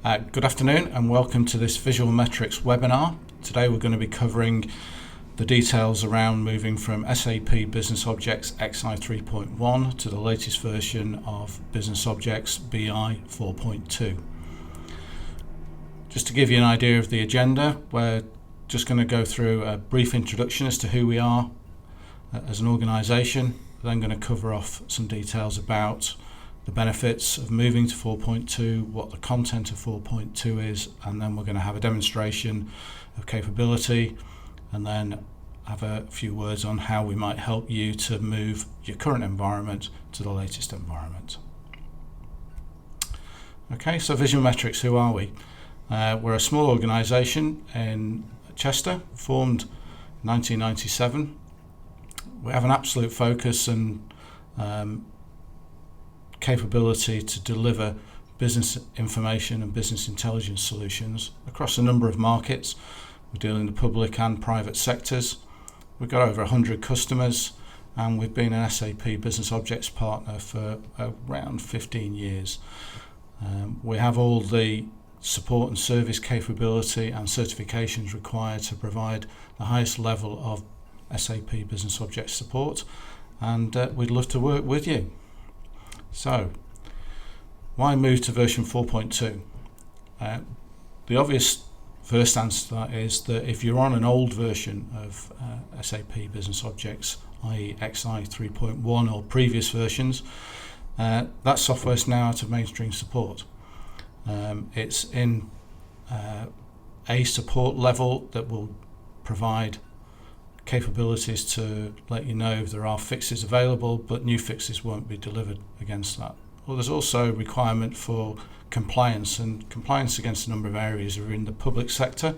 Good afternoon and welcome to this Visual Metrics webinar. Today we're going to be covering the details around moving from SAP Business Objects XI 3.1 to the latest version of Business Objects BI 4.2. Just to give you an idea of the agenda, we're just going to go through a brief introduction as to who we are as an organisation. We're then going to cover off some details about the benefits of moving to 4.2, what the content of 4.2 is, and then we're going to have a demonstration of capability and then have a few words on how we might help you to move your current environment to the latest environment. Okay, so Visual Metrics, who are we? We're a small organisation in Chester, formed in 1997. We have an absolute focus and capability to deliver business information and business intelligence solutions across a number of markets. We deal in the public and private sectors. We've got over 100 customers and we've been an SAP Business Objects partner for around 15 years. We have all the support and service capability and certifications required to provide the highest level of SAP Business Objects support, and we'd love to work with you. So, why move to version 4.2? The obvious first answer to that is that if you're on an old version of SAP Business Objects, i.e. XI 3.1 or previous versions, that software is now out of mainstream support. It's in a support level that will provide capabilities to let you know if there are fixes available, but new fixes won't be delivered against that. Well, there's also a requirement for compliance, and compliance against a number of areas are in the public sector.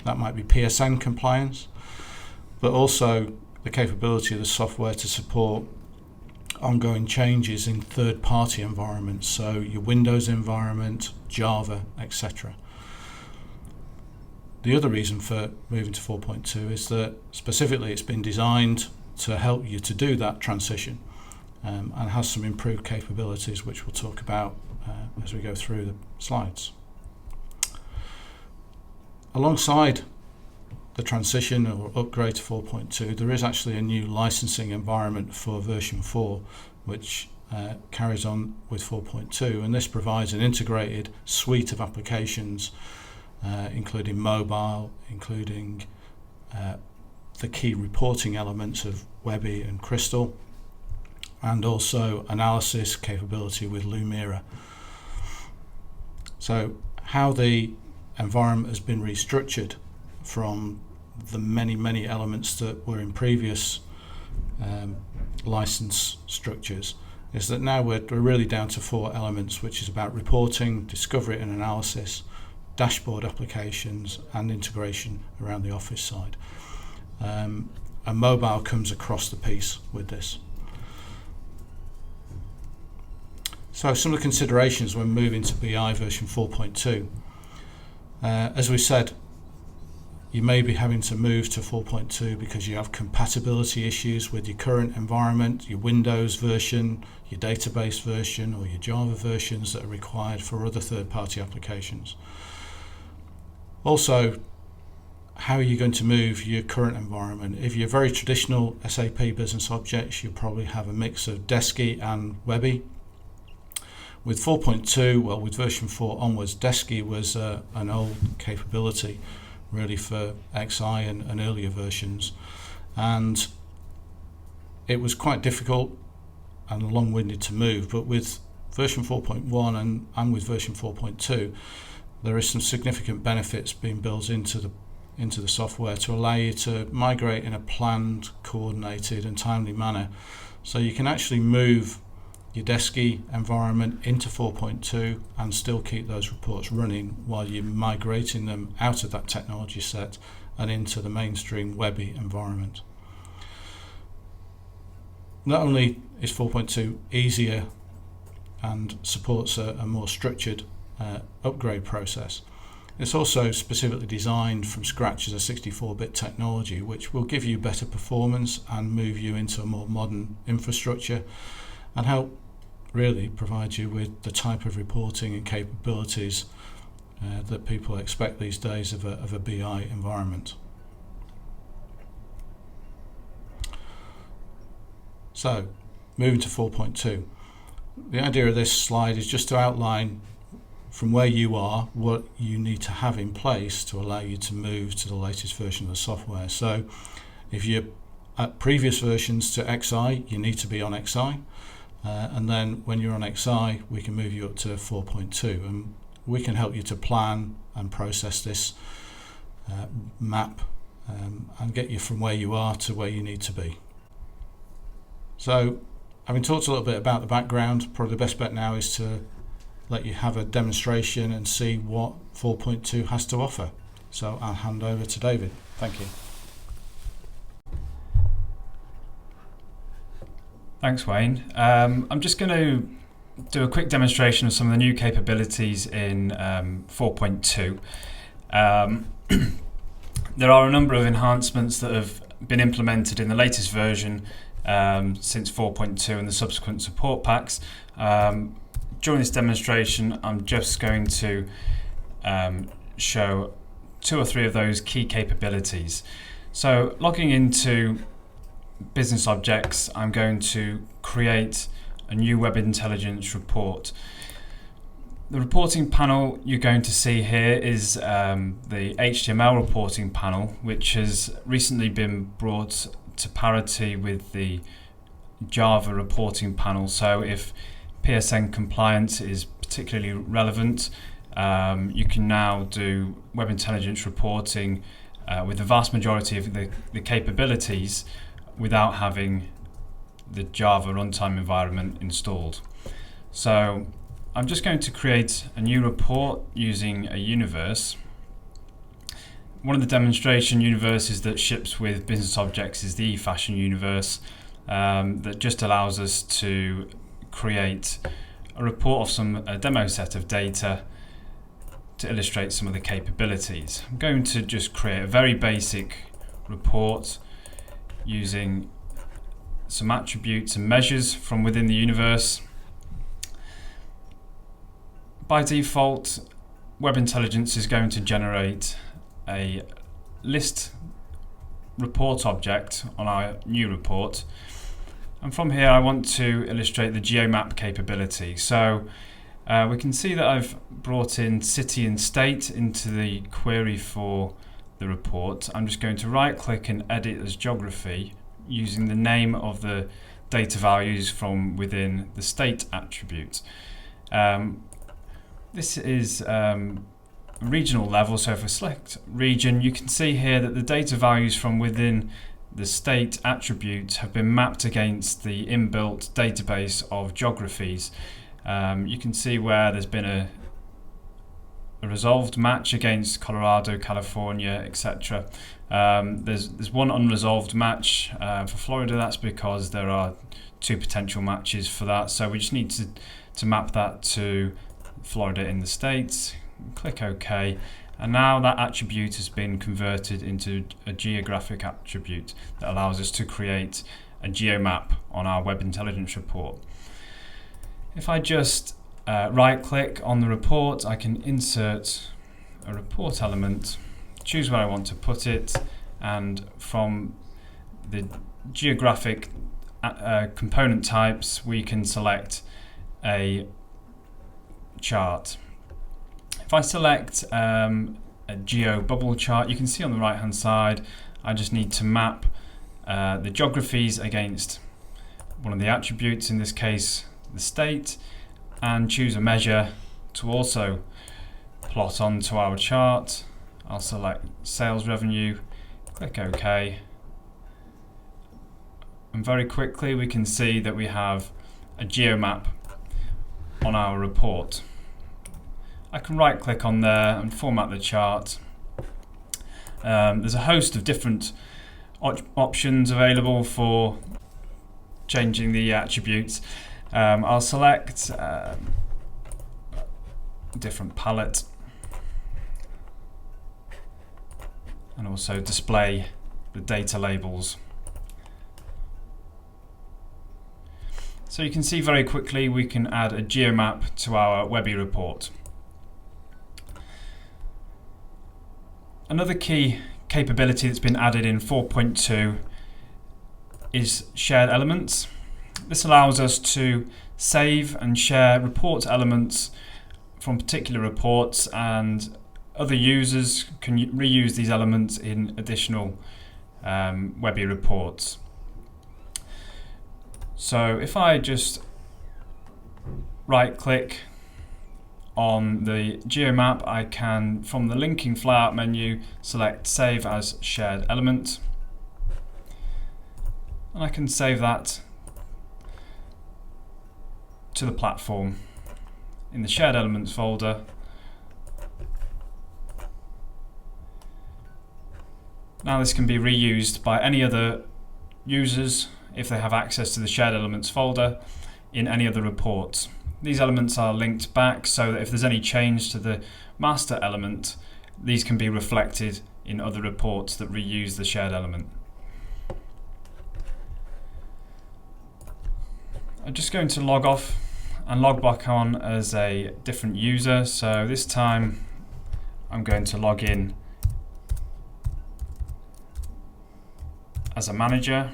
That might be PSN compliance, but also the capability of the software to support ongoing changes in third-party environments, so your Windows environment, Java, etc. The other reason for moving to 4.2 is that specifically it's been designed to help you to do that transition and has some improved capabilities which we'll talk about as we go through the slides. Alongside the transition or upgrade to 4.2, there is actually a new licensing environment for version 4 which carries on with 4.2, and this provides an integrated suite of applications including mobile, including the key reporting elements of Webby and Crystal, and also analysis capability with Lumira. So how the environment has been restructured from the many elements that were in previous license structures is that now we're really down to 4 elements, which is about reporting, discovery and analysis, dashboard applications and integration around the office side. And mobile comes across the piece with this. So some of the considerations when moving to BI version 4.2. As we said, you may be having to move to 4.2 because you have compatibility issues with your current environment, your Windows version, your database version or your Java versions that are required for other third-party applications. Also, how are you going to move your current environment? If you're very traditional SAP Business Objects, you'll probably have a mix of Desky and Webby. With 4.2, well, with version 4 onwards, Desky was an old capability really for XI and earlier versions, and it was quite difficult and long-winded to move, but with version 4.1 and with version 4.2, there is some significant benefits being built into the software to allow you to migrate in a planned, coordinated and timely manner. So you can actually move your Desky environment into 4.2 and still keep those reports running while you're migrating them out of that technology set and into the mainstream Webby environment. Not only is 4.2 easier and supports a more structured upgrade process, it's also specifically designed from scratch as a 64-bit technology which will give you better performance and move you into a more modern infrastructure and help really provide you with the type of reporting and capabilities that people expect these days of a BI environment. So, moving to 4.2. The idea of this slide is just to outline from where you are what you need to have in place to allow you to move to the latest version of the software. So, if you're at previous versions to XI, you need to be on XI. And then when you're on XI, we can move you up to 4.2, and we can help you to plan and process this map and get you from where you are to where you need to be. So, having talked a little bit about the background, probably the best bet now is to let you have a demonstration and see what 4.2 has to offer. So I'll hand over to David. Thank you. Thanks, Wayne. I'm just going to do a quick demonstration of some of the new capabilities in 4.2. There are a number of enhancements that have been implemented in the latest version since 4.2 and the subsequent support packs. During this demonstration, I'm just going to show 2 or 3 of those key capabilities. So, logging into Business Objects, I'm going to create a new Web Intelligence report. The reporting panel you're going to see here is the HTML reporting panel, which has recently been brought to parity with the Java reporting panel. So if PSN compliance is particularly relevant, you can now do Web Intelligence reporting with the vast majority of the capabilities without having the Java runtime environment installed. So I'm just going to create a new report using a universe. One of the demonstration universes that ships with Business Objects is the eFashion universe that just allows us to create a report of a demo set of data to illustrate some of the capabilities. I'm going to just create a very basic report using some attributes and measures from within the universe. By default, Web Intelligence is going to generate a list report object on our new report, and from here I want to illustrate the Geomap capability. So we can see that I've brought in city and state into the query for the report. I'm just going to right click and edit as geography using the name of the data values from within the state attribute. This is regional level, so if I select region, you can see here that the data values from within the state attribute have been mapped against the inbuilt database of geographies. You can see where there's been a resolved match against Colorado, California, etc. There's one unresolved match for Florida. That's because there are 2 potential matches for that, so we just need to map that to Florida in the States. Click OK, and now that attribute has been converted into a geographic attribute that allows us to create a geomap on our Web Intelligence report. If I just right click on the report, I can insert a report element, choose where I want to put it, and from the geographic component types we can select a chart. If I select a geo bubble chart, you can see on the right hand side I just need to map the geographies against one of the attributes, in this case the state, and choose a measure to also plot onto our chart. I'll select sales revenue, click OK, and very quickly we can see that we have a geomap on our report. I can right click on there and format the chart. There's a host of different options available for changing the attributes. I'll select a different palette and also display the data labels. So you can see very quickly we can add a geomap to our Webby report. Another key capability that's been added in 4.2 is shared elements. This allows us to save and share report elements from particular reports, and other users can reuse these elements in additional Webby reports. So if I just right click on the Geomap, I can, from the linking flyout menu, select Save as Shared Element, and I can save that to the platform in the Shared Elements folder. Now this can be reused by any other users if they have access to the Shared Elements folder in any other reports. These elements are linked back so that if there's any change to the master element, these can be reflected in other reports that reuse the shared element. I'm just going to log off and log back on as a different user. So this time I'm going to log in as a manager.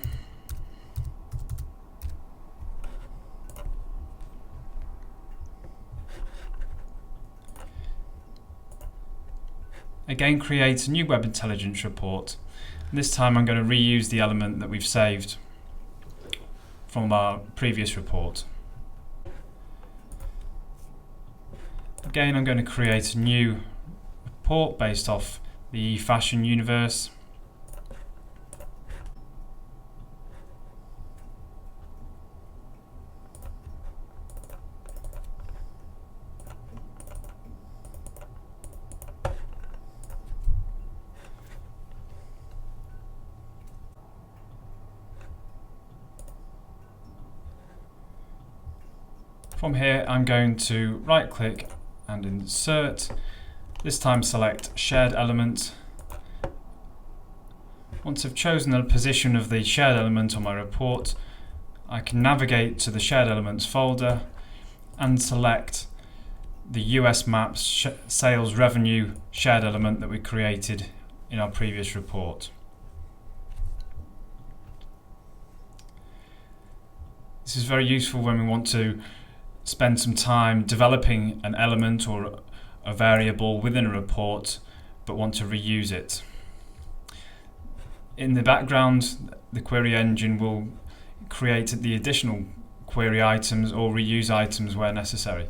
Again, create a new Web Intelligence report. And this time I'm going to reuse the element that we've saved from our previous report. Again, I'm going to create a new report based off the fashion universe. From here, I'm going to right click and insert. This time select shared element. Once I've chosen the position of the shared element on my report, I can navigate to the shared elements folder and select the US Maps sales revenue shared element that we created in our previous report. This is very useful when we want to spend some time developing an element or a variable within a report but want to reuse it. In the background, the query engine will create the additional query items or reuse items where necessary.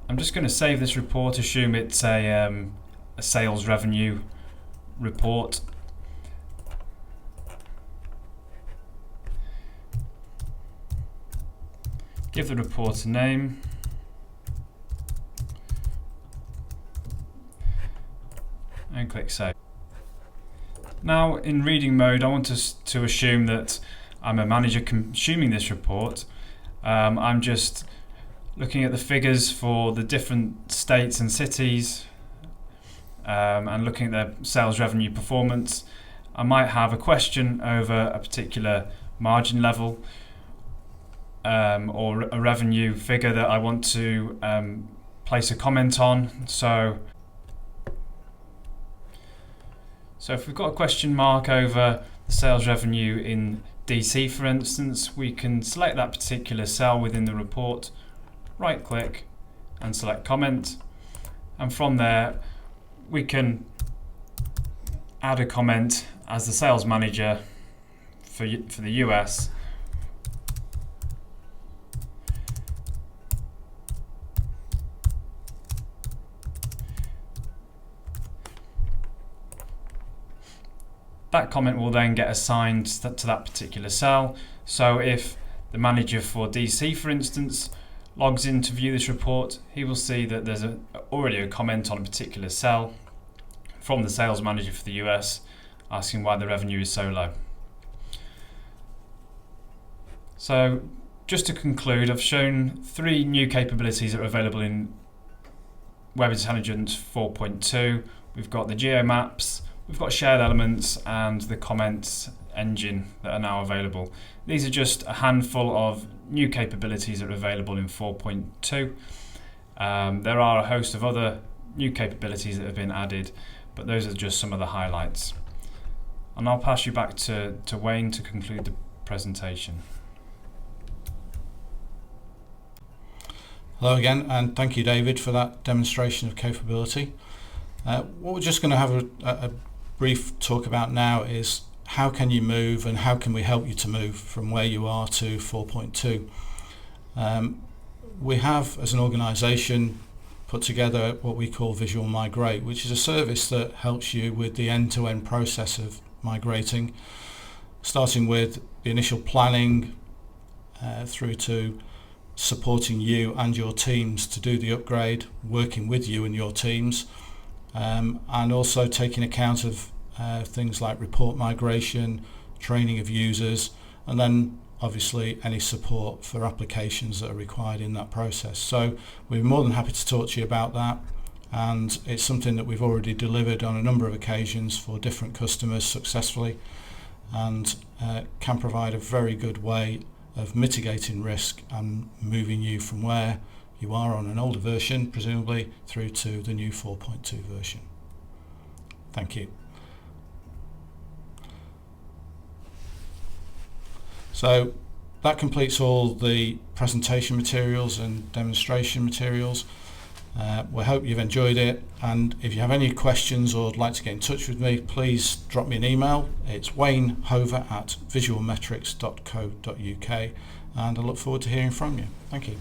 I'm just going to save this report, assume it's a sales revenue report. Give the report a name. And click Save. Now in reading mode, I want us to assume that I'm a manager consuming this report. I'm just looking at the figures for the different states and cities and looking at their sales revenue performance. I might have a question over a particular margin level or a revenue figure that I want to place a comment on. So if we've got a question mark over the sales revenue in DC, for instance, we can select that particular cell within the report, right click and select comment, and from there we can add a comment as the sales manager for the US. That comment will then get assigned to that particular cell. So if the manager for DC, for instance, logs in to view this report, he will see that there's already a comment on a particular cell from the sales manager for the US asking why the revenue is so low. So just to conclude, I've shown 3 new capabilities that are available in Web Intelligence 4.2. We've got the Geomaps, we've got shared elements and the comments engine that are now available. These are just a handful of new capabilities that are available in 4.2. There are a host of other new capabilities that have been added, but those are just some of the highlights. And I'll pass you back to Wayne to conclude the presentation. Hello again, and thank you, David, for that demonstration of capability. What we're just going to have a brief talk about now is how can you move and how can we help you to move from where you are to 4.2. We have, as an organisation, put together what we call Visual Migrate, which is a service that helps you with the end-to-end process of migrating, starting with the initial planning through to supporting you and your teams to do the upgrade, working with you and your teams, and also taking account of things like report migration, training of users, and then obviously any support for applications that are required in that process. So we're more than happy to talk to you about that, and it's something that we've already delivered on a number of occasions for different customers successfully, and can provide a very good way of mitigating risk and moving you from where you are on an older version, presumably, through to the new 4.2 version. Thank you. So that completes all the presentation materials and demonstration materials. We hope you've enjoyed it, and if you have any questions or would like to get in touch with me, please drop me an email. It's waynehover@visualmetrics.co.uk, and I look forward to hearing from you. Thank you.